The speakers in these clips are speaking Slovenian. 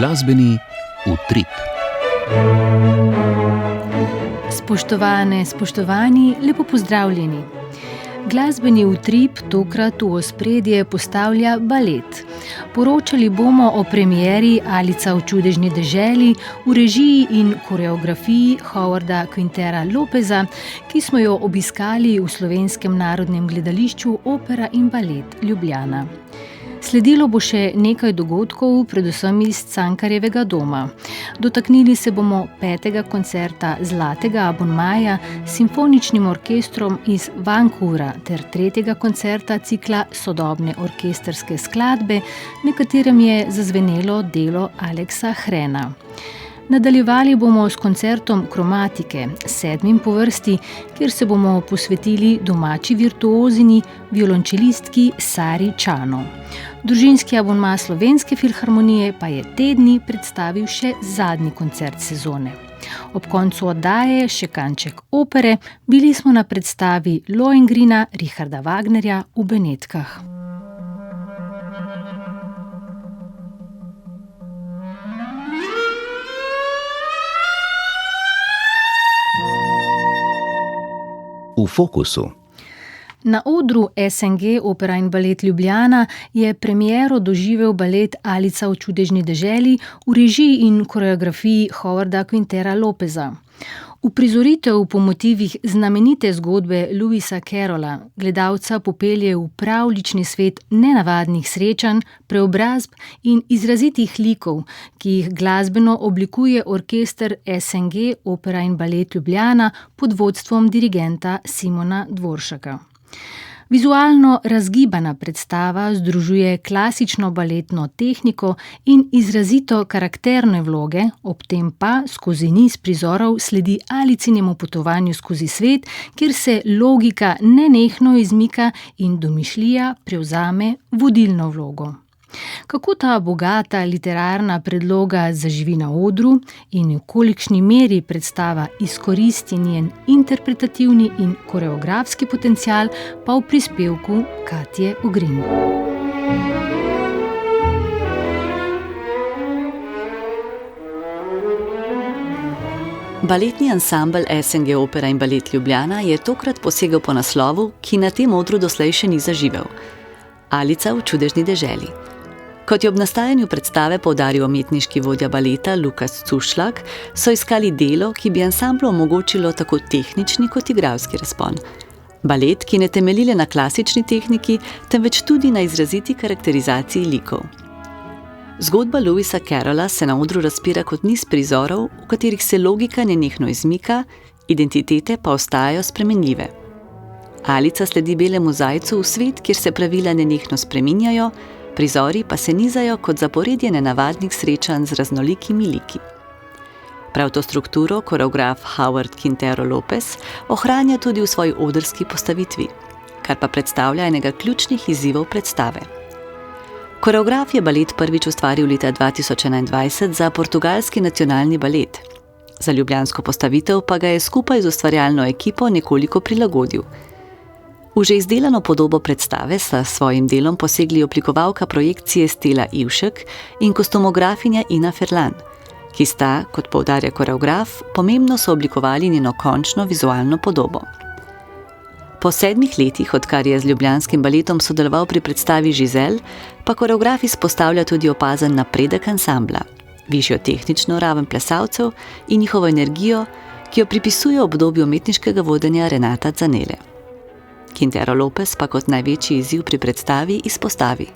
Glasbeni utrip. Spoštovane, spoštovani, lepo pozdravljeni. Glasbeni utrip tokrat v ospredje postavlja balet. Poročali bomo o premieri Alica v čudežni deželi v režiji in koreografiji Howarda Quintera Lopeza, ki smo jo obiskali v Slovenskem narodnem gledališču Opera in balet Ljubljana. Sledilo bo še nekaj dogodkov, predvsem iz Cankarjevega doma. Dotaknili se bomo 5. koncerta Zlatega abonmaja s simfoničnim orkestrom iz Vancouvra ter 3. koncerta cikla Sodobne orkestrske skladbe, na katerem je zazvenelo delo Alexa Hrena. Nadaljevali bomo s koncertom Kromatike, 7. po vrsti, kjer se bomo posvetili domači virtuozini, violončelistki Sari Čano. Družinski abonma Slovenske filharmonije pa je te dni predstavil še zadnji koncert sezone. Ob koncu oddaje še kanček opere, bili smo na predstavi Lohengrina Richarda Wagnerja v Benetkah. V fokusu. Na odru SNG Opera in balet Ljubljana je premiero doživel balet Alica v čudežni deželi v režiji in koreografiji Howarda Quintera Lopeza. Uprizoritev po motivih znamenite zgodbe Lewisa Carrolla gledalca popelje v pravljični svet nenavadnih srečanj, preobrazb in izrazitih likov, ki jih glasbeno oblikuje orkester SNG Opera in balet Ljubljana pod vodstvom dirigenta Simona Dvoršaka. Vizualno razgibana predstava združuje klasično baletno tehniko in izrazito karakterne vloge, ob tem pa skozi niz prizorov sledi Alicinemu potovanju skozi svet, kjer se logika nenehno izmika in domišljija prevzame vodilno vlogo. Kako ta bogata literarna predloga zaživi na odru in v kolikšni meri predstava izkoristi njen interpretativni in koreografski potencial, pa v prispevku Katje Ogrin. Baletni ansambel SNG Opera in balet Ljubljana je tokrat posegel po naslovu, ki na tem odru doslej še ni zaživel. Alica v čudežni deželi. Kot je ob nastajanju predstave poudaril umetniški vodja baleta Lukas Cušlak, so iskali delo, ki bi ansamblu omogočilo tako tehnični kot igralski razpon. Balet, ki ne temelji le na klasični tehniki, temveč tudi na izraziti karakterizaciji likov. Zgodba Lewisa Carrolla se na odru razpira kot niz prizorov, v katerih se logika nenehno izmika, identitete pa ostajajo spremenljive. Alica sledi belemu zajcu v svet, kjer se pravila nenehno spreminjajo, prizori pa se nizajo kot zaporedje nenavadnih srečanj z raznolikimi liki. Prav to strukturo koreograf Howard Quintero Lopez ohranja tudi v svoji odrski postavitvi, kar pa predstavlja enega ključnih izzivov predstave. Koreograf je balet prvič ustvaril leta 2021 za portugalski nacionalni balet. Za ljubljansko postavitev pa ga je skupaj z ustvarjalno ekipo nekoliko prilagodil. V že izdelano podobo predstave sta s svojim delom posegli oblikovalka projekcije Stela Ivšek in kostumografinja Ina Ferlan, ki sta, kot poudarja koreograf, pomembno sooblikovali njeno končno vizualno podobo. Po 7 letih, odkar je z ljubljanskim baletom sodeloval pri predstavi Žizel, pa koreograf izpostavlja tudi opazen napredek ansambla, višjo tehnično raven plesalcev in njihovo energijo, ki jo pripisuje obdobju umetniškega vodenja Renata Zanele. Quintero Lopez pa kot največji izziv pri predstavi izpostavi.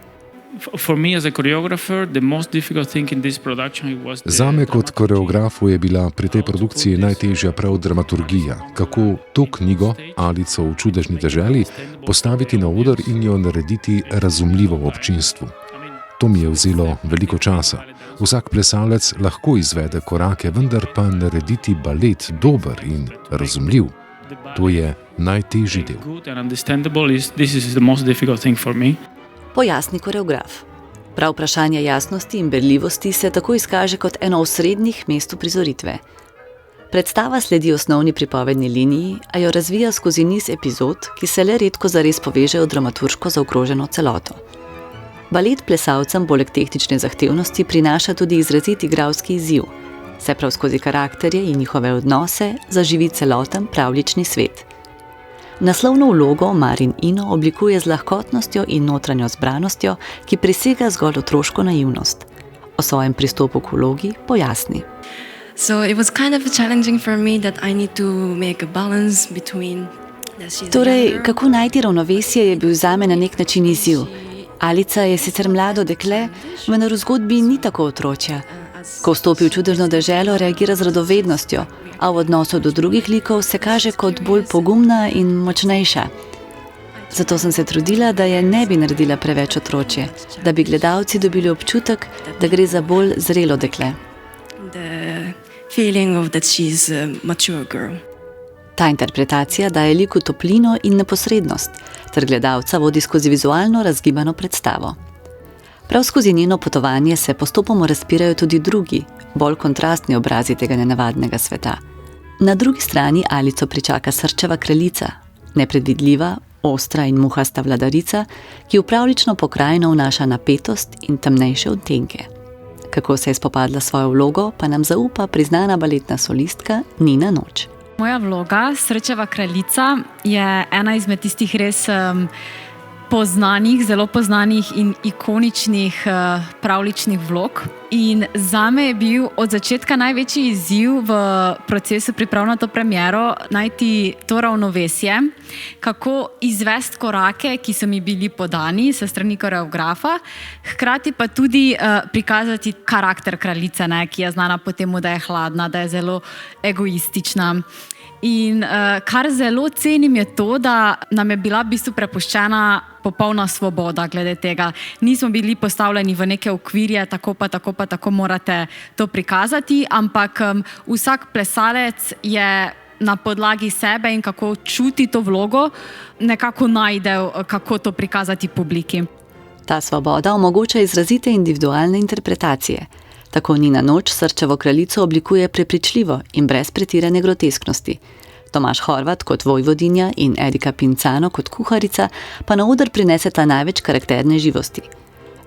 Zame kot koreografu je bila pri tej produkciji najtežja prav dramaturgija, kako to knjigo, Alico v čudežni deželi, postaviti na oder in jo narediti razumljivo občinstvu. To mi je vzelo veliko časa. Vsak plesalec lahko izvede korake, vendar pa narediti balet dober in razumljiv, to je najtežji del. Pojasni koreograf. Prav vprašanje jasnosti in berljivosti se tako izkaže kot eno osrednjih mest uprizoritve. Predstava sledi osnovni pripovedni liniji, a jo razvija skozi niz epizod, ki se le redko zares povežejo v dramaturško zaokroženo celoto. Balet plesalcem poleg tehnične zahtevnosti prinaša tudi izrazit igralski izziv, saj prav skozi karakterje in njihove odnose zaživi celoten pravljični svet. Naslovno vlogo Marin Ino oblikuje z lahkotnostjo in notranjo zbranostjo, ki presega zgolj otroško naivnost. O svojem pristopu k vlogi pojasni. Torej, kako najti ravnovesje, je bil zame na nek način izziv. Alica je sicer mlado dekle, vendar v zgodbi ni tako otročja. Ko vstopi v čudežno deželo, reagira z radovednostjo, a v odnosu do drugih likov se kaže kot bolj pogumna in močnejša. Zato sem se trudila, da je ne bi naredila preveč otročje, da bi gledalci dobili občutek, da gre za bolj zrelo dekle. Ta interpretacija daje liku toplino in neposrednost, ter gledalca vodi skozi vizualno razgibano predstavo. Prav skozi njeno potovanje se postopoma razpirajo tudi drugi, bolj kontrastni obrazi tega nenavadnega sveta. Na drugi strani Alico pričaka srčeva kraljica, nepredvidljiva, ostra in muhasta vladarica, ki v pravljično pokrajino vnaša napetost in temnejše odtenke. Kako se je spopadla svojo vlogo, pa nam zaupa priznana baletna solistka Nina Noč. Moja vloga, srčeva kraljica, je ena izmed tistih res poznanih, zelo poznanih in ikoničnih pravljičnih vlog. In zame je bil od začetka največji izziv v procesu priprav na to premiero najti to ravnovesje, kako izvesti korake, ki so mi bili podani s strani koreografa, hkrati pa tudi prikazati karakter kraljice, ki je znana po tem, da je hladna, da je zelo egoistična. In kar zelo cenim je to, da nam je bila v bistvu prepuščena popolna svoboda glede tega. Nismo bili postavljeni v neke okvirje, tako morate to prikazati, ampak vsak plesalec je na podlagi sebe in kako čuti to vlogo, nekako najdel, kako to prikazati publiki. Ta svoboda omogoča izrazite individualne interpretacije. Tako Nina Noč srčevo kraljico oblikuje prepričljivo in brez pretirane grotesknosti. Tomaž Horvat kot vojvodinja in Erika Pincano kot kuharica pa na oder prineseta največ karakterne živosti.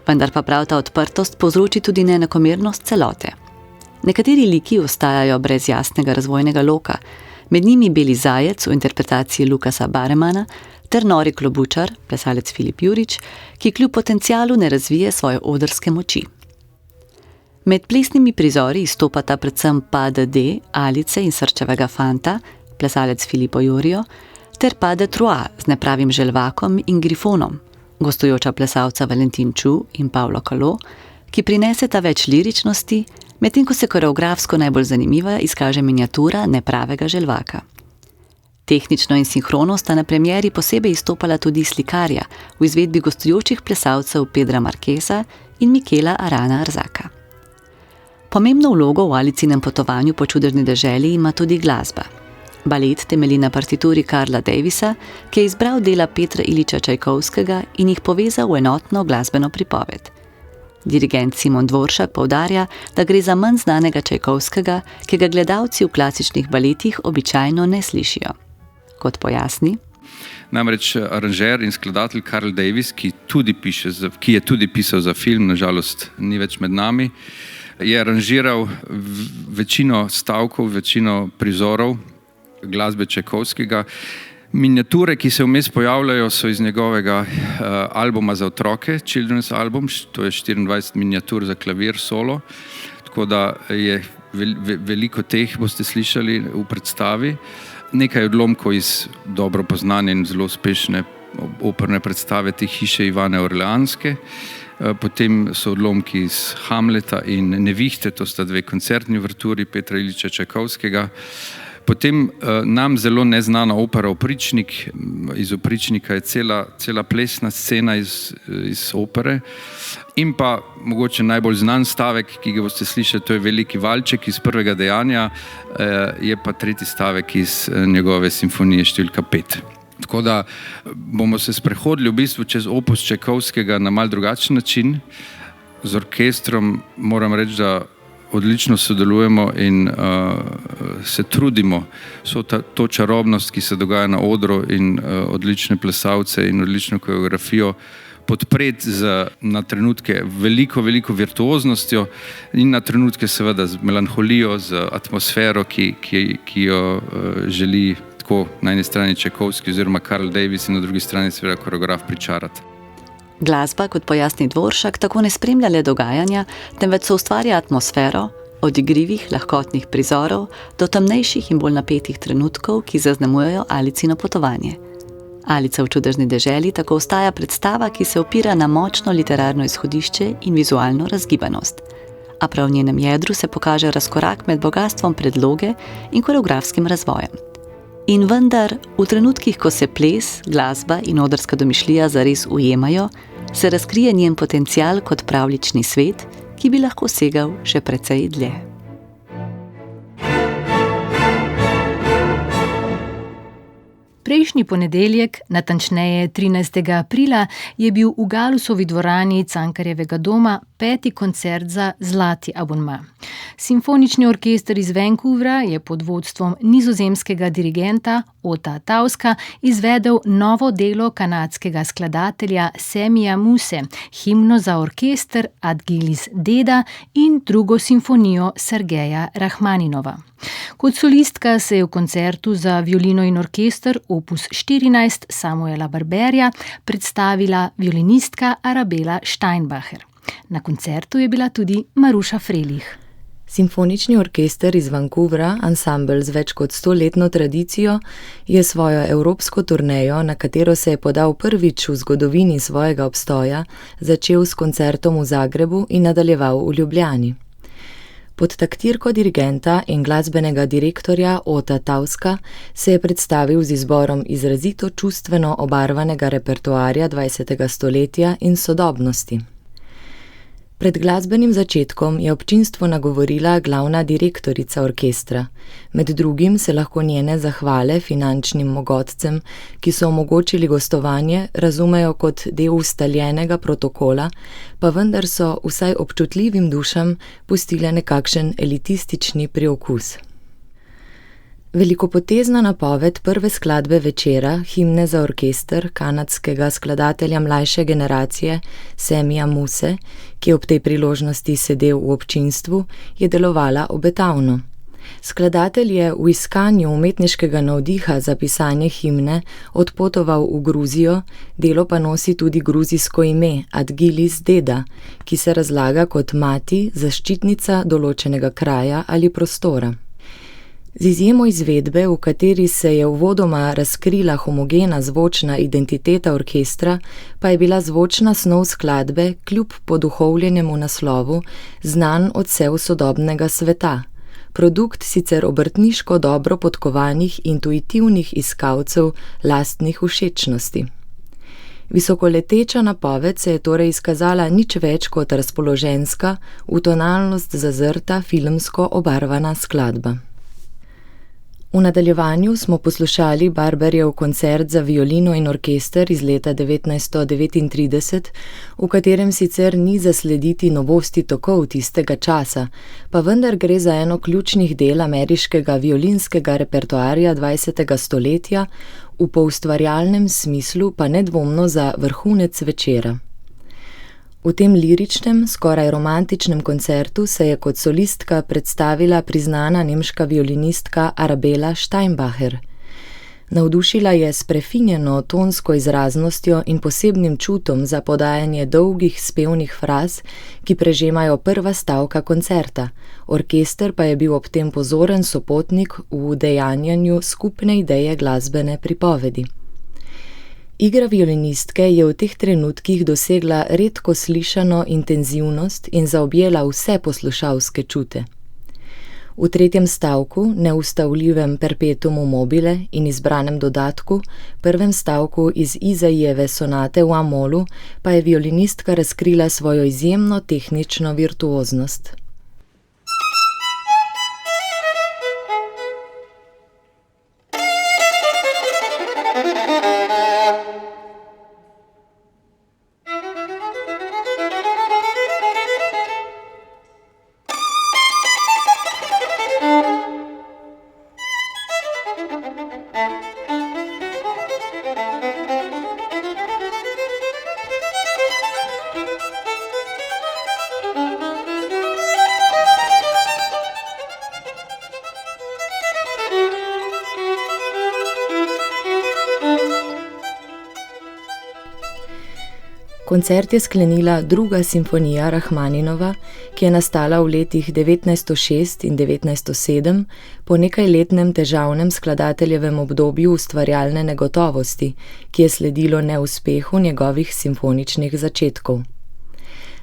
Vendar pa prav ta odprtost povzroči tudi neenakomernost celote. Nekateri liki ostajajo brez jasnega razvojnega loka, med njimi Beli zajec v interpretaciji Lukasa Baremana ter nori klobučar, plesalec Filip Jurič, ki kljub potencialu ne razvije svoje odrske moči. Med plesnimi prizori izstopata predvsem Pas de deux, Alice in srčevega fanta, plesalec Filipo Jorio, ter Pas de trois z nepravim želvakom in grifonom, gostujoča plesalca Valentin Ču in Pavlo Kalo, ki prineseta več liričnosti, medtem ko se koreografsko najbolj zanimiva izkaže miniatura nepravega želvaka. Tehnično in sinhrono sta na premieri posebej izstopala tudi slikarja v izvedbi gostujočih plesalcev Pedra Marquesa in Mikela Arana Arzaka. Pomembno vlogo v Alicinem potovanju po čudežni deželi ima tudi glasba. Balet temelji na partituri Karla Davisa, ki je izbral dela Petra Iliča Čajkovskega in jih povezal v enotno glasbeno pripoved. Dirigent Simon Dvoršak poudarja, da gre za manj znanega Čajkovskega, ki ga gledalci v klasičnih baletih običajno ne slišijo. Kot pojasni, namreč aranžer in skladatelj Karl Davis, ki je tudi pisal za film, nažalost ni več med nami, je aranžiral večino stavkov, večino prizorov glasbe Čajkovskega. Miniature, ki se vmes pojavljajo, so iz njegovega albuma za otroke, Children's Album, to je 24 miniatur za klavir solo, tako da je veliko teh boste slišali v predstavi. Nekaj odlomkov iz dobro poznane in zelo uspešne operne predstave te hiše Ivane Orleanske. Potem so odlomki iz Hamleta in Nevihte, to sta dve koncertni uverturi Petra Iliča Čajkovskega. Potem nam zelo neznana opera Opričnik. Iz Opričnika je cela plesna scena iz opere. In pa mogoče najbolj znan stavek, ki ga boste slišali, to je Veliki valček iz Prvega dejanja, je pa tretji stavek iz njegove simfonije številka 5. Tako da bomo se sprehodili v bistvu čez opus Čajkovskega na mal drugačen način. Z orkestrom moram reči, da odlično sodelujemo in se trudimo to čarobnost, ki se dogaja na odru in odlične plesalce in odlično koreografijo podpreti na trenutke veliko virtuoznostjo in na trenutke seveda z melanholijo, z atmosfero, ki jo želi tako na eni strani Čajkovski oziroma Carl Davis in na drugi strani seveda koreograf pričarati. Glasba, kot pojasni Dvoršak, tako ne spremlja le dogajanja, temveč so ustvarja atmosfero, od igrivih, lahkotnih prizorov do temnejših in bolj napetih trenutkov, ki zaznamujejo Alicino potovanje. Alica v čudežni deželi tako ostaja predstava, ki se opira na močno literarno izhodišče in vizualno razgibanost. A prav v njenem jedru se pokaže razkorak med bogastvom predloge in koreografskim razvojem. In vendar, v trenutkih, ko se ples, glasba in odrska domišljija zares ujemajo, se razkrije njen potencial kot pravljični svet, ki bi lahko segal še precej dlje. Prejšnji ponedeljek, natančneje 13. aprila, je bil v Galusovi dvorani Cankarjevega doma 5. koncert za Zlati abonma. Simfonični orkester iz Vancouvra je pod vodstvom nizozemskega dirigenta Ota Tauska izvedel novo delo kanadskega skladatelja Samija Muse, himno za orkester Ad Gilis Deda in drugo simfonijo Sergeja Rahmaninova. Kot solistka se je v koncertu za violino in orkester opus 14 Samuela Barberja predstavila violinistka Arabela Steinbacher. Na koncertu je bila tudi Maruša Frelih. Simfonični orkester iz Vancouvra, ansambel z več kot 100-letno tradicijo, je svojo evropsko turnejo, na katero se je podal prvič v zgodovini svojega obstoja, začel s koncertom v Zagrebu in nadaljeval v Ljubljani. Pod taktirko dirigenta in glasbenega direktorja Ota Tauska se je predstavil z izborom izrazito čustveno obarvanega repertoarja 20. stoletja in sodobnosti. Pred glasbenim začetkom je občinstvo nagovorila glavna direktorica orkestra. Med drugim se lahko njene zahvale finančnim mogotcem, ki so omogočili gostovanje, razumejo kot del ustaljenega protokola, pa vendar so vsaj občutljivim dušam pustile nekakšen elitistični priokus. Velikopotezna napoved prve skladbe večera, himne za orkester kanadskega skladatelja mlajše generacije Samija Muse, ki je ob tej priložnosti sedel v občinstvu, je delovala obetavno. Skladatelj je v iskanju umetniškega navdiha za pisanje himne odpotoval v Gruzijo, delo pa nosi tudi gruzijsko ime Ad Gilis Deda, ki se razlaga kot mati, zaščitnica določenega kraja ali prostora. Z izjemo izvedbe, v kateri se je uvodoma razkrila homogena zvočna identiteta orkestra, pa je bila zvočna snov skladbe, kljub poduhovljenemu naslovu, znan odsev sodobnega sveta. Produkt sicer obrtniško dobro podkovanih intuitivnih iskalcev lastnih všečnosti. Visokoleteča napoved se je torej izkazala nič več kot razpoloženska, v tonalnost zazrta, filmsko obarvana skladba. V nadaljevanju smo poslušali Barberjev koncert za violino in orkester iz leta 1939, v katerem sicer ni zaslediti novosti tokov tistega časa, pa vendar gre za eno ključnih del ameriškega violinskega repertoarja 20. stoletja, v poustvarjalnem smislu pa nedvomno za vrhunec večera. V tem liričnem, skoraj romantičnem koncertu se je kot solistka predstavila priznana nemška violinistka Arabela Steinbacher. Navdušila je s prefinjeno tonsko izraznostjo in posebnim čutom za podajanje dolgih spevnih fraz, ki prežemajo prva stavka koncerta. Orkester pa je bil ob tem pozoren sopotnik v udejanjanju skupne ideje glasbene pripovedi. Igra violinistke je v teh trenutkih dosegla redko slišano intenzivnost in zaobjela vse poslušalske čute. V tretjem stavku, neustavljivem perpetumu mobile in izbranem dodatku, prvem stavku iz Izajeve sonate v A-molu, pa je violinistka razkrila svojo izjemno tehnično virtuoznost. Koncert je sklenila druga simfonija Rahmaninova, ki je nastala v letih 1906 in 1907 po nekajletnem težavnem skladateljevem obdobju ustvarjalne negotovosti, ki je sledilo neuspehu njegovih simfoničnih začetkov.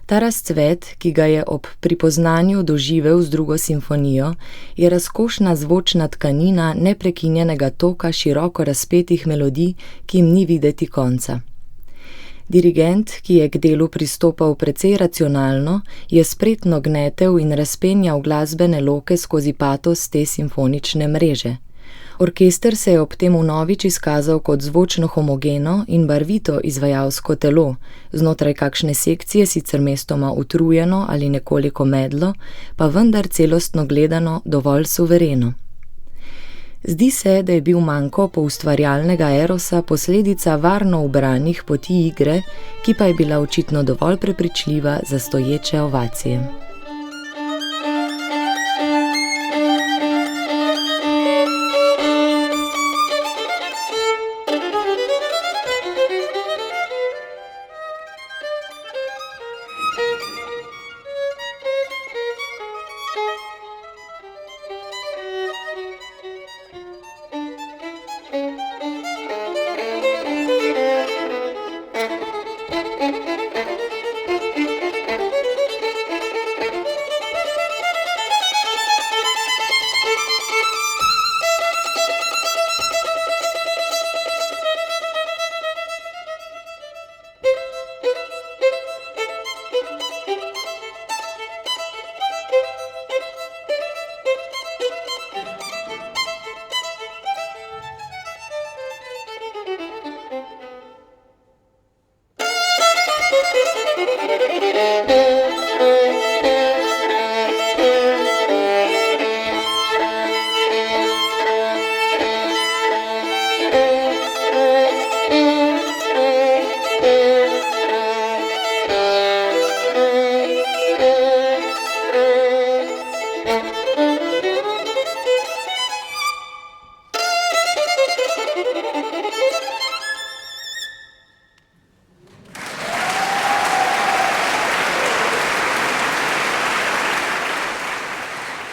Ta razcvet, ki ga je ob pripoznanju doživel z drugo simfonijo, je razkošna zvočna tkanina neprekinjenega toka široko razpetih melodij, ki jim ni videti konca. Dirigent, ki je k delu pristopal precej racionalno, je spretno gnetel in razpenjal glasbene loke skozi patos te simfonične mreže. Orkester se je ob tem vnovič izkazal kot zvočno homogeno in barvito izvajalsko telo, znotraj kakšne sekcije sicer mestoma utrujeno ali nekoliko medlo, pa vendar celostno gledano dovolj suvereno. Zdi se, da je bil manko poustvarjalnega erosa posledica varno ubranih poti igre, ki pa je bila očitno dovolj prepričljiva za stoječe ovacije.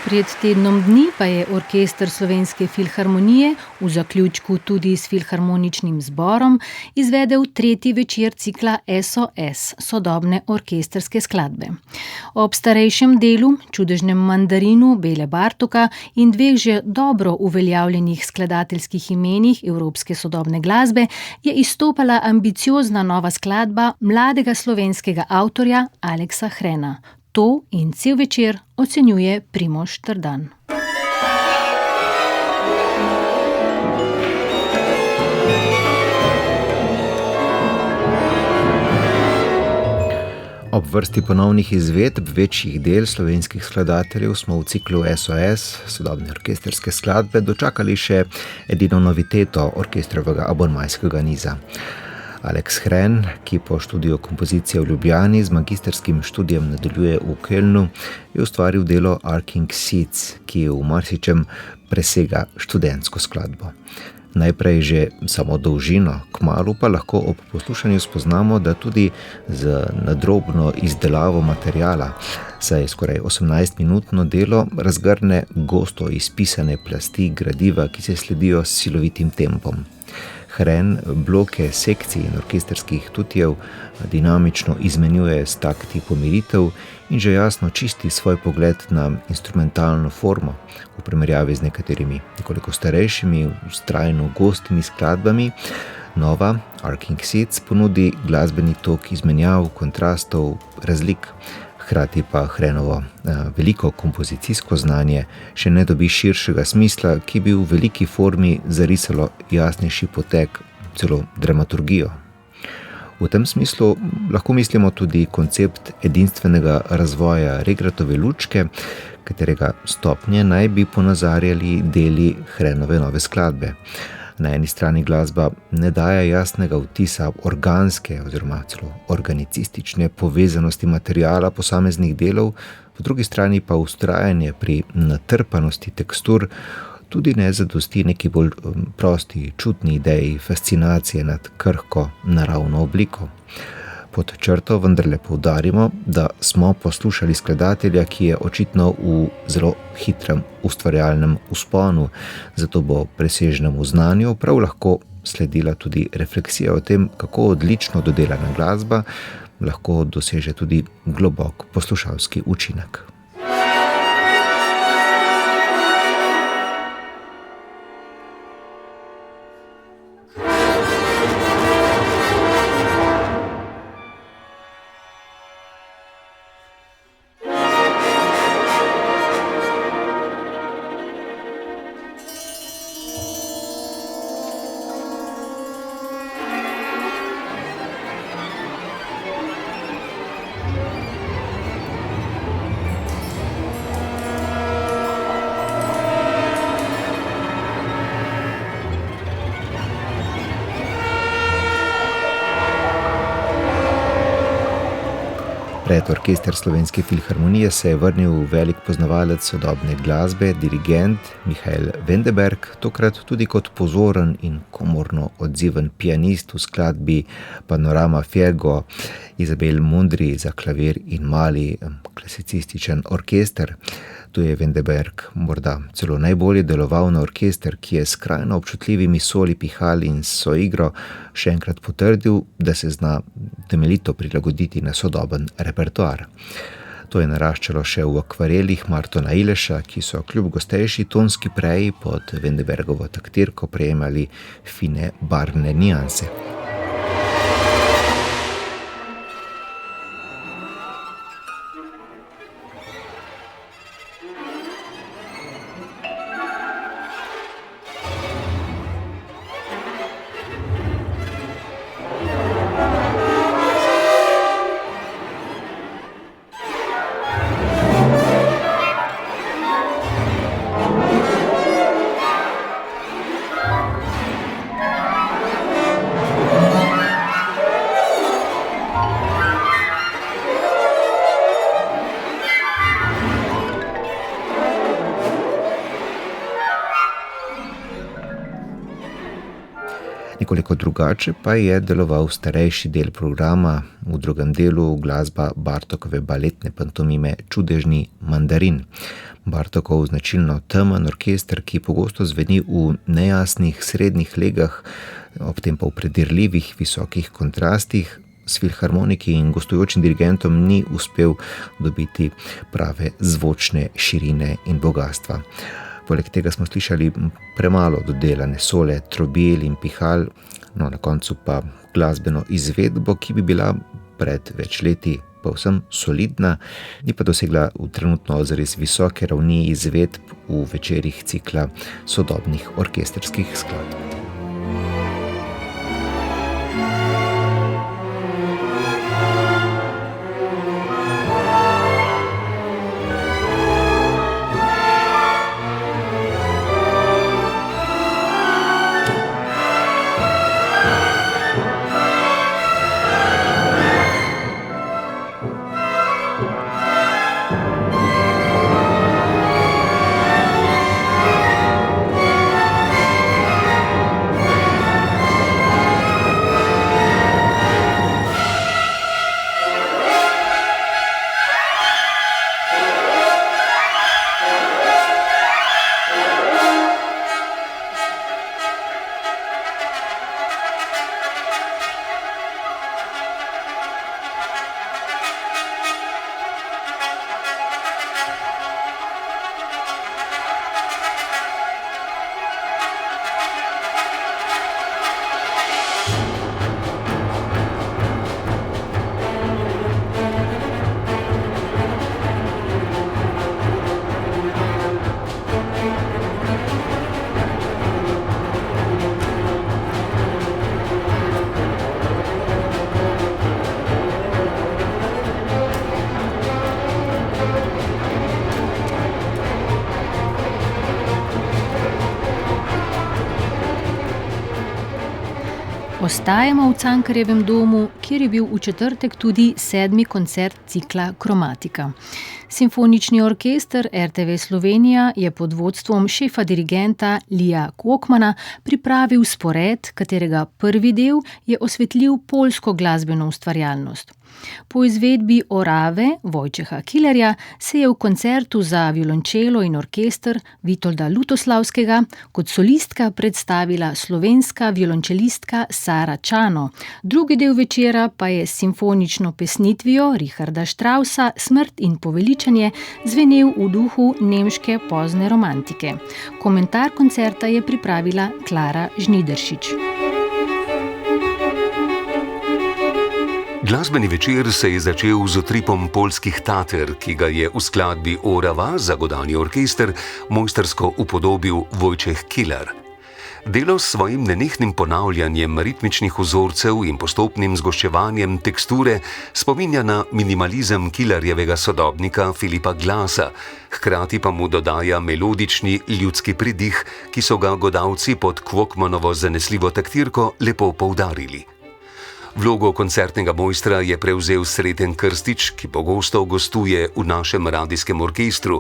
Pred tednom dni pa je Orkester Slovenske filharmonije v zaključku tudi s filharmoničnim zborom izvedel tretji večer cikla SOS, sodobne orkestrske skladbe. Ob starejšem delu, Čudežnem mandarinu Bele Bartoka in dveh že dobro uveljavljenih skladateljskih imenih evropske sodobne glasbe je izstopala ambiciozna nova skladba mladega slovenskega avtorja Aleksa Hrena. To in cel večer ocenjuje Primož Trdan. Ob vrsti ponovnih izvedb večjih del slovenskih skladateljev smo v ciklu SOS, sodobne orkestrske skladbe, dočakali še edino noviteto orkestrovega abonmajskega niza. Aleks Hren, ki po študiju kompozicije v Ljubljani z magistrskim študijem nadaljuje v Kölnu, je ustvaril delo Arcing Seats, ki v marsičem presega študentsko skladbo. Najprej že samo dolžino, kmalu pa lahko ob poslušanju spoznamo, da tudi z nadrobno izdelavo materiala, saj skoraj 18-minutno delo razgrne gosto izpisane plasti gradiva, ki se sledijo s silovitim tempom. Hren bloke sekcij in orkestrskih tutijev dinamično izmenjuje s takti pomiritev in že jasno čisti svoj pogled na instrumentalno formo v primerjavi z nekaterimi nekoliko starejšimi, vztrajno gostimi skladbami. Nova Arcing Seats ponudi glasbeni tok izmenjav, kontrastov, razlik. Hkrati pa Hrenovo veliko kompozicijsko znanje še ne dobi širšega smisla, ki bi v veliki formi zarisalo jasnejši potek, celo dramaturgijo. V tem smislu lahko mislimo tudi koncept edinstvenega razvoja Regratove lučke, katerega stopnje naj bi ponazarjali deli Hrenove nove skladbe. Na eni strani glasba ne daje jasnega vtisa organske oziroma celo organicistične povezanosti materiala posameznih delov, po drugi strani pa vztrajanje pri natrpanosti tekstur tudi ne zadosti neki bolj prosti, čutni ideji fascinacije nad krhko naravno obliko. pod črto vendarle poudarimo, da smo poslušali skladatelja, ki je očitno v zelo hitrem ustvarjalnem vzponu, zato bo presežnemu znanju prav lahko sledila tudi refleksija o tem, kako odlično dodelana glasba lahko doseže tudi globok poslušalski učinek. Pred orkester Slovenske filharmonije se je vrnil velik poznavalec sodobne glasbe, dirigent Mihael Wendeberg, tokrat tudi kot pozoren in komorno odziven pianist v skladbi Panorama Fiego Izabel Mundry za klavir in mali klasicističen orkester. Tu je Wendeberg morda celo najbolje deloval na orkester, ki je s skrajno občutljivimi soli pihal in soigro še enkrat potrdil, da se zna temeljito prilagoditi na sodoben repertoar. To je naraščalo še v akvarelih Martona Ileša, ki so kljub gostejši tonski preji pod Wendebergovo taktirko prejemali fine barvne nianse. Nekoliko drugače pa je deloval starejši del programa, v drugem delu glasba Bartokove baletne pantomime Čudežni mandarin. Bartokov značilno temen orkester, ki pogosto zveni v nejasnih srednjih legah, ob tem pa v predirljivih visokih kontrastih, s filharmoniki in gostujočim dirigentom ni uspel dobiti prave zvočne širine in bogatstva. Poleg tega smo slišali premalo dodelane sole, trobil in pihal, na koncu pa glasbeno izvedbo, ki bi bila pred več leti povsem solidna, ni pa dosegla v trenutno zares visoke ravni izvedb v večerih cikla sodobnih orkestrskih skladb. Ostajamo v Cankarjevem domu, kjer je bil v četrtek tudi 7. koncert cikla Kromatika. Simfonični orkester RTV Slovenija je pod vodstvom šefa dirigenta Lija Kvokmana pripravil spored, katerega prvi del je osvetlil poljsko glasbeno ustvarjalnost. Po izvedbi Orave Vojčeha Kilerja se je v koncertu za violončelo in orkester Vitolda Lutoslavskega kot solistka predstavila slovenska violončelistka Sara Čano. Drugi del večera pa je s simfonično pesnitvijo Richarda Straussa Smrt in poveličanje zvenel v duhu nemške pozne romantike. Komentar koncerta je pripravila Klara Žnideršič. Glasbeni večer se je začel z utripom poljskih tater, ki ga je v skladbi Orava za godalni orkester mojstrsko upodobil Vojčeh Kiler. Delo s svojim nenehnim ponavljanjem ritmičnih vzorcev in postopnim zgoščevanjem teksture spominja na minimalizem Kilerjevega sodobnika Filipa Glassa, hkrati pa mu dodaja melodični ljudski pridih, ki so ga godalci pod Kvokmanovo zanesljivo taktirko lepo poudarili. Vlogo koncertnega mojstra je prevzel Sreten Krstič, ki pogosto gostuje v našem radijskem orkestru.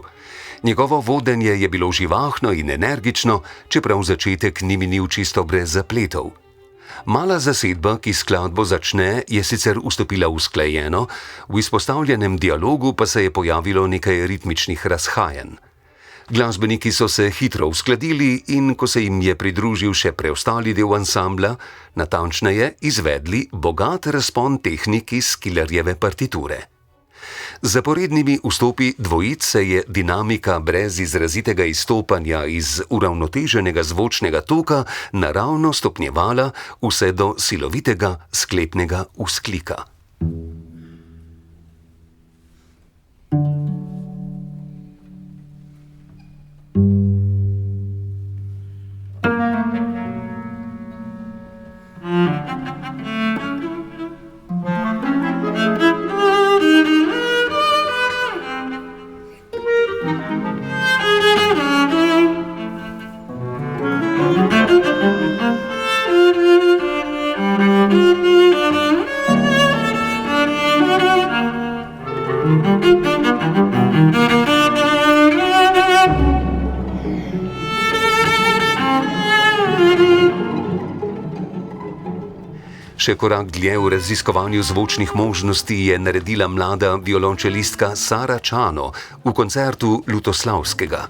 Njegovo vodenje je bilo živahno in energično, čeprav začetek ni minil čisto brez zapletov. Mala zasedba, ki skladbo začne, je sicer vstopila usklajeno, v izpostavljenem dialogu pa se je pojavilo nekaj ritmičnih razhajanj. Glasbeniki so se hitro uskladili in ko se jim je pridružil še preostali del ansambla, natančneje izvedli bogat razpon tehnik iz Kilerjeve partiture. Z zaporednimi vstopi dvojic se je dinamika brez izrazitega izstopanja iz uravnoteženega zvočnega toka naravno stopnjevala vse do silovitega sklepnega vzklika. Še korak dlje v raziskovanju zvočnih možnosti je naredila mlada violončelistka Sara Čano v koncertu Lutoslavskega.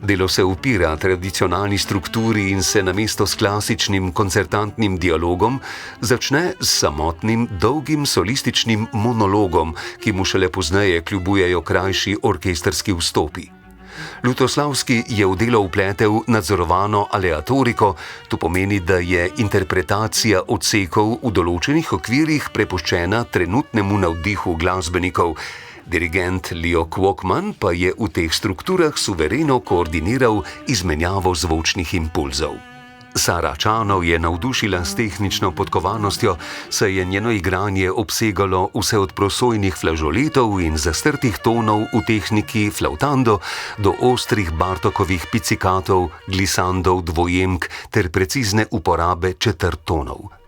Delo se upira tradicionalni strukturi in se namesto s klasičnim koncertantnim dialogom začne s samotnim, dolgim solističnim monologom, ki mu šele pozneje kljubujejo krajši orkestrski vstopi. Lutoslavski je v delo vpletel nadzorovano aleatoriko, to pomeni, da je interpretacija odsekov v določenih okvirih prepuščena trenutnemu navdihu glasbenikov. Dirigent Lio Kvokman pa je v teh strukturah suvereno koordiniral izmenjavo zvočnih impulzov. Sara Čano je navdušila s tehnično podkovanostjo, saj je njeno igranje obsegalo vse od prosojnih flažoletov in zastrtih tonov v tehniki flautando do ostrih Bartokovih picikatov, glisandov, dvojemk ter precizne uporabe četrttonov.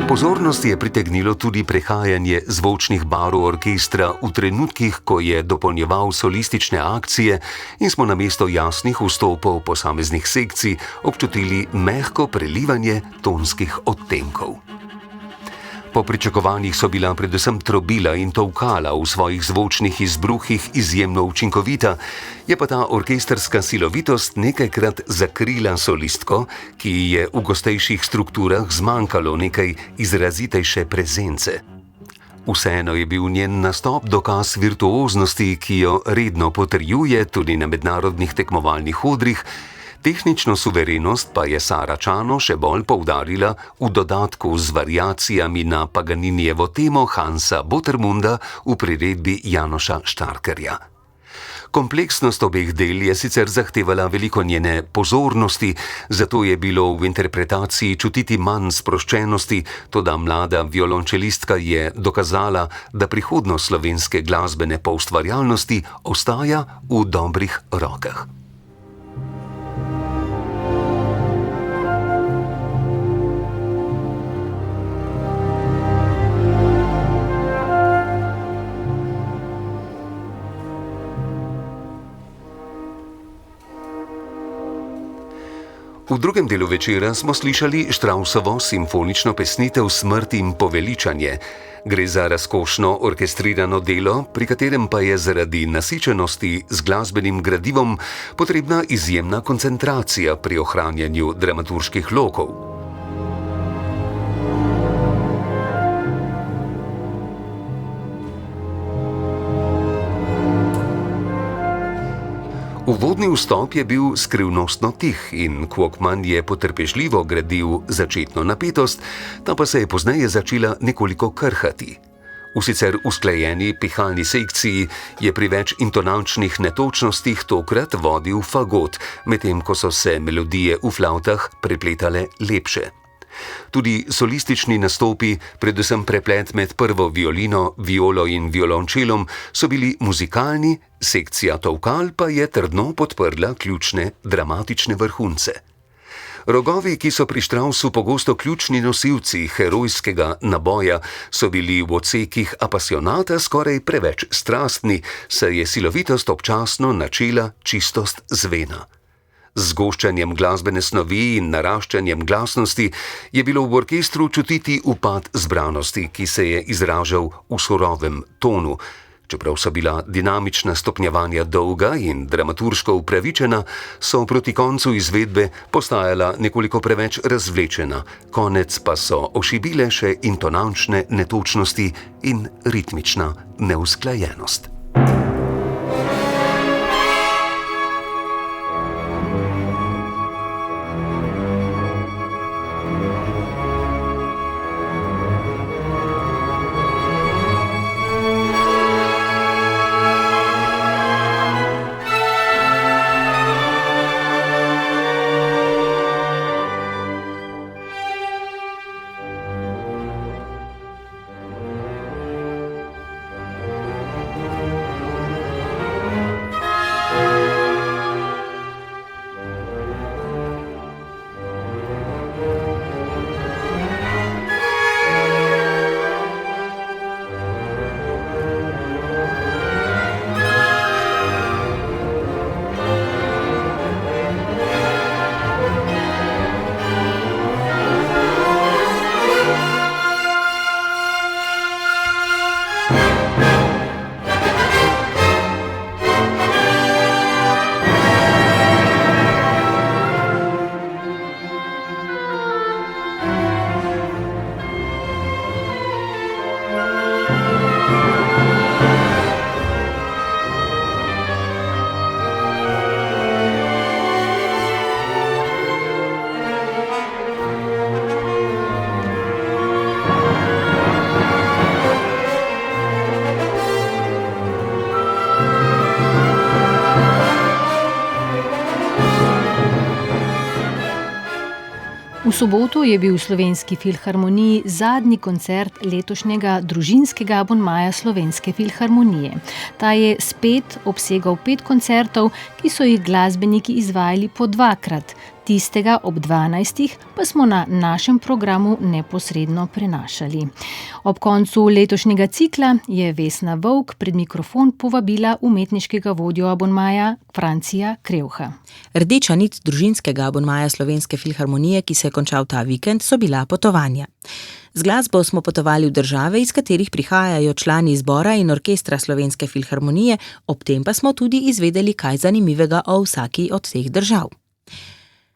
Pozornost je pritegnilo tudi prehajanje zvočnih barv orkestra v trenutkih, ko je dopolnjeval solistične akcije in smo namesto jasnih vstopov posameznih sekcij občutili mehko prelivanje tonskih odtenkov. Po pričakovanjih so bila predvsem trobila in tolkala v svojih zvočnih izbruhih izjemno učinkovita, je pa ta orkestrska silovitost nekajkrat zakrila solistko, ki ji je v gostejših strukturah zmanjkalo nekaj izrazitejše prezence. Vseeno je bil njen nastop dokaz virtuoznosti, ki jo redno potrjuje tudi na mednarodnih tekmovalnih odrih, Tehnično suverenost pa je Sara Čano še bolj poudarila v dodatku z variacijami na Paganinijevo temo Hansa Bottermunda v priredbi Janoša Štarkerja. Kompleksnost obeh del je sicer zahtevala veliko njene pozornosti, zato je bilo v interpretaciji čutiti manj sproščenosti, toda mlada violončelistka je dokazala, da prihodnost slovenske glasbene poustvarjalnosti ostaja v dobrih rokah. V drugem delu večera smo slišali Straussovo simfonično pesnitev Smrt in poveličanje. Gre za razkošno orkestrirano delo, pri katerem pa je zaradi nasičenosti z glasbenim gradivom potrebna izjemna koncentracija pri ohranjanju dramaturških lokov. Uvodni vstop je bil skrivnostno tih in Kvokman je potrpežljivo gradil začetno napetost, ta pa se je pozneje začela nekoliko krhati. V sicer usklajeni pihalni sekciji je pri več intonančnih netočnostih tokrat vodil fagot, medtem ko so se melodije v flavtah prepletale lepše. Tudi solistični nastopi, predvsem preplet med prvo violino, violo in violončelom, so bili muzikalni, sekcija tolkal pa je trdno podprla ključne dramatične vrhunce. Rogovi, ki so pri Straussu pogosto ključni nosilci herojskega naboja, so bili v odsekih apasionata skoraj preveč strastni, saj je silovitost občasno načela čistost zvena. Z zgoščanjem glasbene snovi in naraščanjem glasnosti je bilo v orkestru čutiti upad zbranosti, ki se je izražal v surovem tonu. Čeprav so bila dinamična stopnjevanja dolga in dramaturško upravičena, so proti koncu izvedbe postajala nekoliko preveč razvlečena, konec pa so ošibile še intonančne netočnosti in ritmična neusklajenost. V soboto je bil v Slovenski filharmoniji zadnji koncert letošnjega družinskega abonmaja Slovenske filharmonije. Ta je spet obsegal 5 koncertov, ki so jih glasbeniki izvajali po 2-krat. Tistega ob 12. pa smo na našem programu neposredno prenašali. Ob koncu letošnjega cikla je Vesna Vovk pred mikrofon povabila umetniškega vodjo abonmaja Francija Krevha. Rdeča nit družinskega abonmaja Slovenske filharmonije, ki se je končal ta vikend, so bila potovanja. Z glasbo smo potovali v države, iz katerih prihajajo člani zbora in orkestra Slovenske filharmonije, ob tem pa smo tudi izvedeli kaj zanimivega o vsaki od teh držav.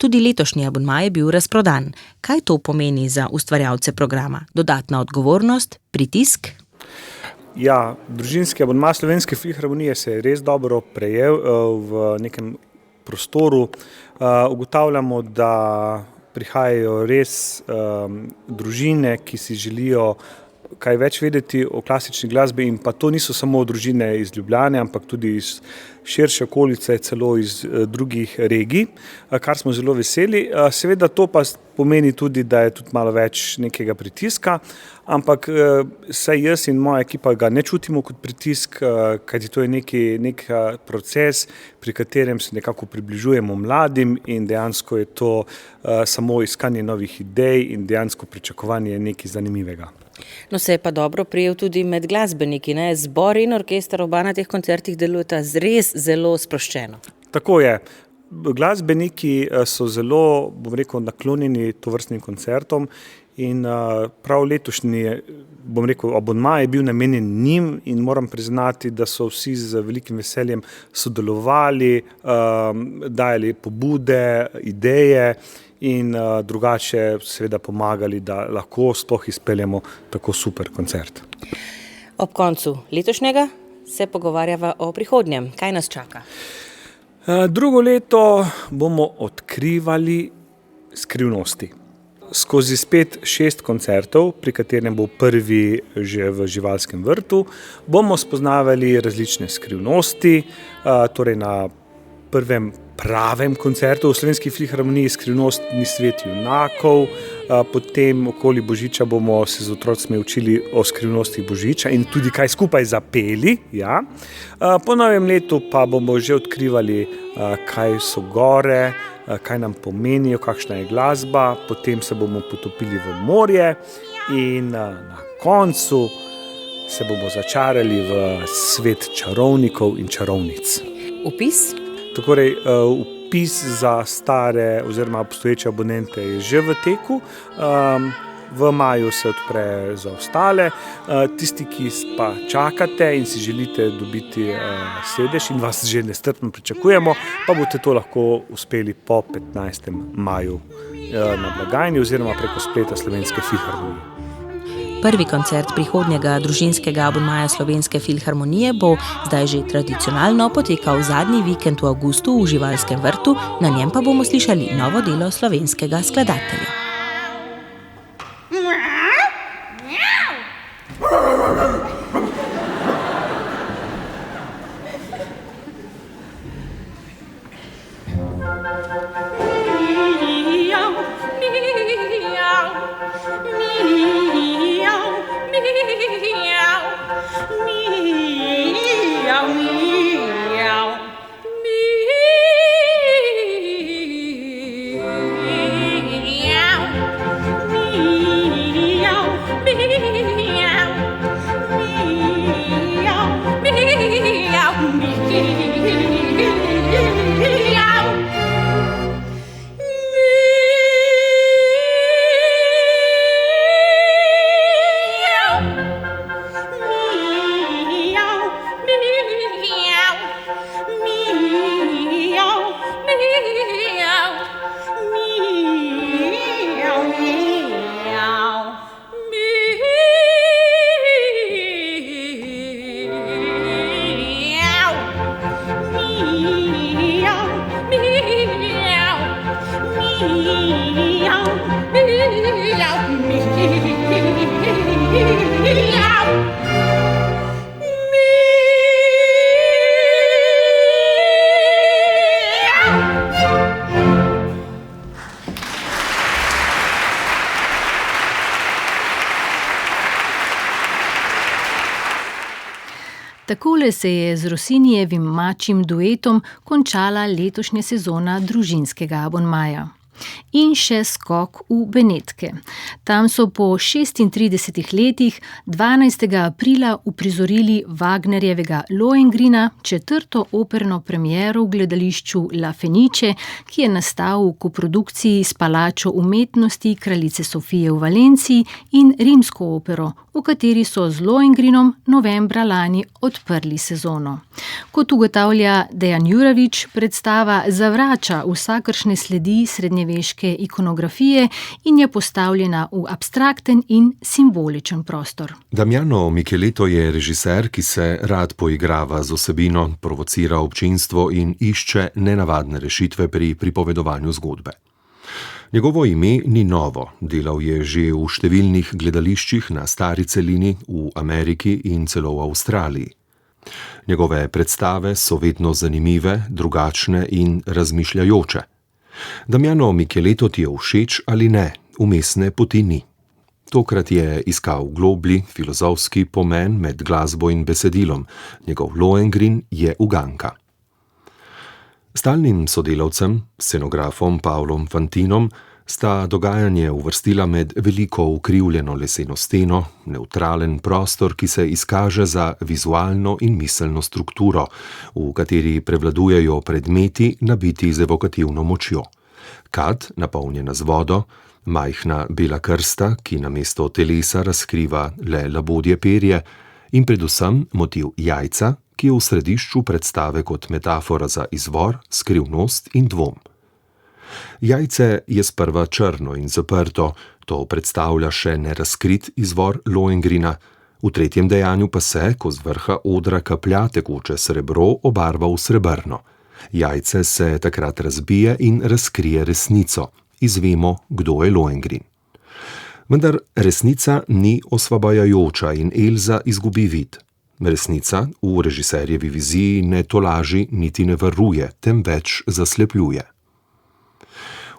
Tudi letošnji abonma je bil razprodan. Kaj to pomeni za ustvarjalce programa? Dodatna odgovornost, pritisk? Ja, družinski abonma Slovenske filharmonije se je res dobro prejel v nekem prostoru, ugotavljamo, da prihajajo res družine, ki si želijo kaj več vedeti o klasični glasbi, in pa to niso samo družine iz Ljubljane, ampak tudi iz širše okolice, celo iz drugih regij, kar smo zelo veseli. Seveda to pa pomeni tudi, da je tudi malo več nekega pritiska, ampak saj jaz in moja ekipa ga ne čutimo kot pritisk, kajti to je nek proces, pri katerem se nekako približujemo mladim, in dejansko je to samo iskanje novih idej in dejansko pričakovanje nekaj zanimivega. No, se je pa dobro prijel tudi med glasbeniki, ne? Zbor in orkester, oba na teh koncertih delujeta res zelo sproščeno. Tako je. Glasbeniki so zelo, bom rekel, naklonjeni tovrstnim koncertom in prav letošnji, bom rekel, abonma je bil namenjen njim, in moram priznati, da so vsi z velikim veseljem sodelovali, dajali pobude, ideje in drugače seveda pomagali, da lahko sploh izpeljemo tako super koncert. Ob koncu letošnjega se pogovarjava o prihodnjem. Kaj nas čaka? Drugo leto bomo odkrivali skrivnosti. Skozi spet 6 koncertov, pri katerem bo prvi že v živalskem vrtu, bomo spoznavali različne skrivnosti, torej na prvem pravem koncertu v Slovenski filharmoniji Skrivnostni svet junakov, potem okoli Božiča bomo se z otroci učili o skrivnostih Božiča in tudi kaj skupaj zapeli. Ja. Po novem letu pa bomo že odkrivali, kaj so gore, kaj nam pomenijo, kakšna je glasba, potem se bomo potopili v morje in na koncu se bomo začarali v svet čarovnikov in čarovnic. Upis? Torej, upis za stare oziroma obstoječe abonente je že v teku, v maju se odpre za ostale. Tisti, ki pa čakate in si želite dobiti sedež in vas že nestrpno pričakujemo, pa boste to lahko uspeli po 15. maju na blagajni oziroma preko spleta Slovenske filharmonije. Prvi koncert prihodnjega družinskega abonmaja Slovenske filharmonije bo zdaj že tradicionalno potekal zadnji vikend v avgustu v živalskem vrtu, na njem pa bomo slišali novo delo slovenskega skladatelja. Takole se je z Rossinijevim mačjim duetom končala letošnja sezona družinskega abonmaja. In še skok v Benetke. Tam so po 36 letih 12. aprila uprizorili Wagnerjevega Lohengrina, 4. operno premiero v gledališču La Fenice, ki je nastal v koprodukciji s Palačo umetnosti kraljice Sofije v Valenciji in Rimsko opero, v kateri so z Lohengrinom novembra lani odprli sezono. Kot ugotavlja Dejan Juravič, predstava zavrača vsakršne sledi srednjeveškega srednjeveške ikonografije in je postavljena v abstrakten in simboličen prostor. Damiano Micheletto je režiser, ki se rad poigrava z vsebino, provocira občinstvo in išče nenavadne rešitve pri pripovedovanju zgodbe. Njegovo ime ni novo, delal je že v številnih gledališčih na stari celini, v Ameriki in celo v Avstraliji. Njegove predstave so vedno zanimive, drugačne in razmišljajoče. Damiano Micheletto ti je všeč ali ne, vmesne poti ni. Tokrat je iskal globlji, filozofski pomen med glasbo in besedilom, njegov Lohengrin je uganka. Stalnim sodelavcem, scenografom Pavlom Fantinom, sta dogajanje uvrstila med veliko ukrivljeno leseno steno, nevtralen prostor, ki se izkaže za vizualno in miselno strukturo, v kateri prevladujejo predmeti, nabiti z evokativno močjo. Kad, napolnjena z vodo, majhna bela krsta, ki namesto telesa razkriva le labodje perje, in predvsem motiv jajca, ki je v središču predstave kot metafora za izvor, skrivnost in dvom. Jajce je sprva črno in zaprto, to predstavlja še nerazkrit izvor Lohengrina, v tretjem dejanju pa se, ko z vrha odra kaplja tekoče srebro, obarva v srebrno. Jajce se takrat razbije in razkrije resnico, izvemo, kdo je Lohengrin. Vendar resnica ni osvobajajoča in Elza izgubi vid. Resnica v režiserjevi viziji ne tolaži niti ne varuje, temveč zaslepljuje.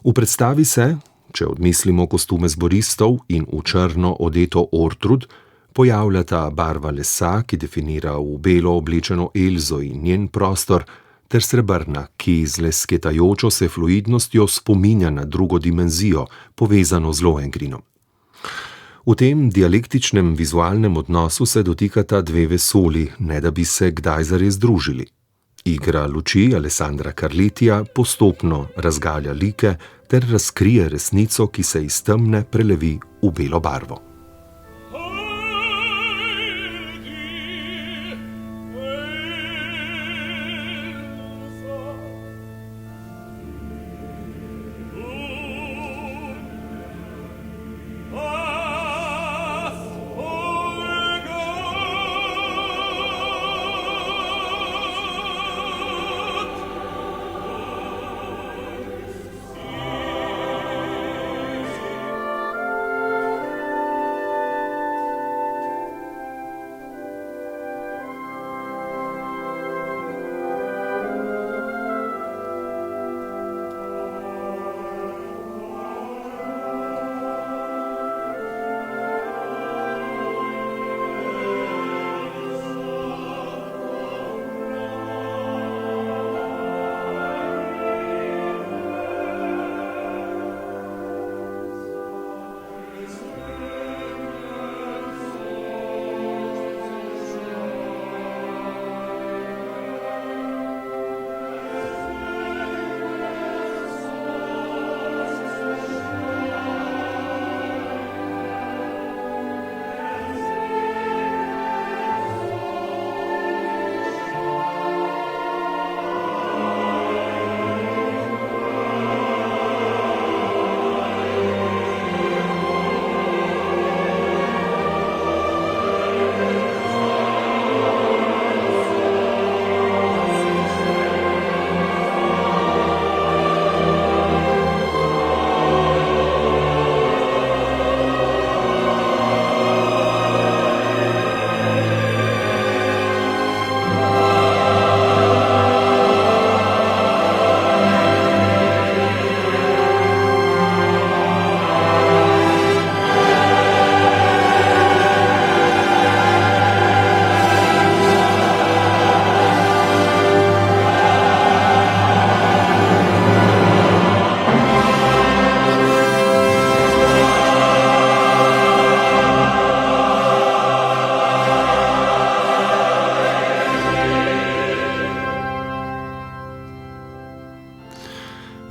V predstavi se, če odmislimo kostume zboristov in v črno odeto Ortrud, pojavljata barva lesa, ki definira v belo oblečeno Elzo in njen prostor, ter srebrna, ki z lesketajočo se fluidnostjo spominja na drugo dimenzijo, povezano z Lohengrinom. V tem dialektičnem vizualnem odnosu se dotikata dve vesolji, ne da bi se kdaj zares združili. Igra luči Alessandra Carlettija postopno razgalja like ter razkrije resnico, ki se iz temne prelevi v belo barvo.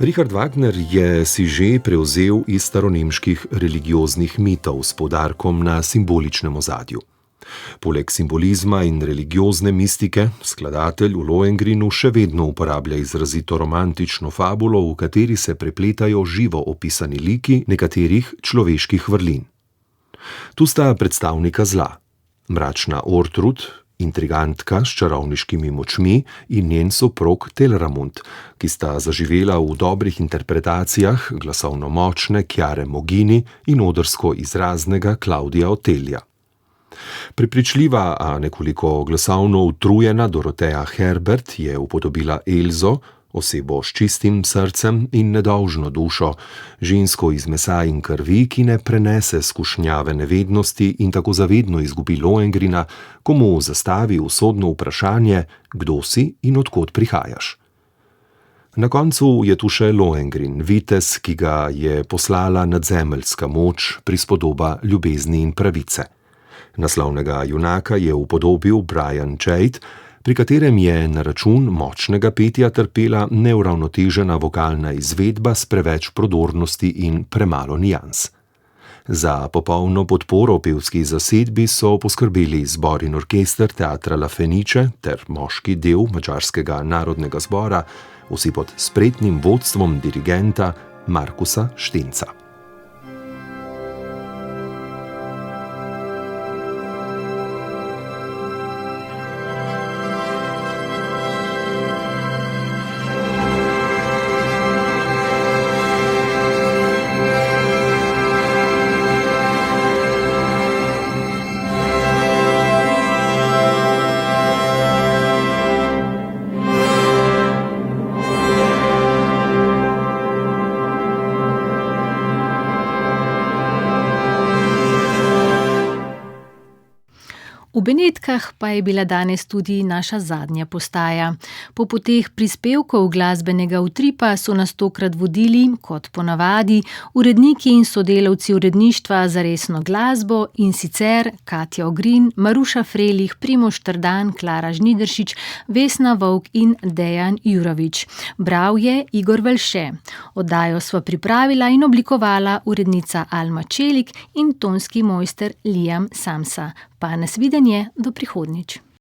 Richard Wagner je si že prevzel iz staronemških religioznih mitov s poudarkom na simboličnem ozadju. Poleg simbolizma in religiozne mistike, skladatelj v Lohengrinu še vedno uporablja izrazito romantično fabulo, v kateri se prepletajo živo opisani liki nekaterih človeških vrlin. Tu sta predstavnika zla, mračna Ortrud, intrigantka s čarovniškimi močmi, in njen soprog Telramund, ki sta zaživela v dobrih interpretacijah glasovno močne Chiare Mogini in odrsko izraznega Claudia Otelja. Prepričljiva, a nekoliko glasovno utrujena Dorotea Herbert je upodobila Elzo, osebo s čistim srcem in nedolžno dušo, žensko iz mesa in krvi, ki ne prenese skušnjave nevednosti in tako zavedno izgubi Lohengrina, ko mu zastavi usodno vprašanje, kdo si in od kod prihajaš. Na koncu je tu še Lohengrin, vitez, ki ga je poslala nadzemeljska moč, prispodoba ljubezni in pravice. Naslovnega junaka je upodobil Brian Chait, pri katerem je na račun močnega petja trpela neuravnotežena vokalna izvedba s preveč prodornosti in premalo nijans. Za popolno podporo pevski zasedbi so poskrbeli zbor in orkester Teatra La Fenice ter moški del Madžarskega narodnega zbora, vsi pod spretnim vodstvom dirigenta Markusa Štenca. V Benetkah pa je bila danes tudi naša zadnja postaja. Po poteh prispevkov glasbenega utripa so nas tokrat vodili, kot ponavadi, uredniki in sodelavci uredništva za resno glasbo, in sicer Katja Ogrin, Maruša Frelih, Primož Trdan, Klara Žnideršič, Vesna Vovk in Dejan Jurovič. Bral je Igor Velše. Oddajo sva pripravila in oblikovala urednica Alma Čelik in tonski mojster Liam Samsa. Pa nasvidenje do prihodnjič.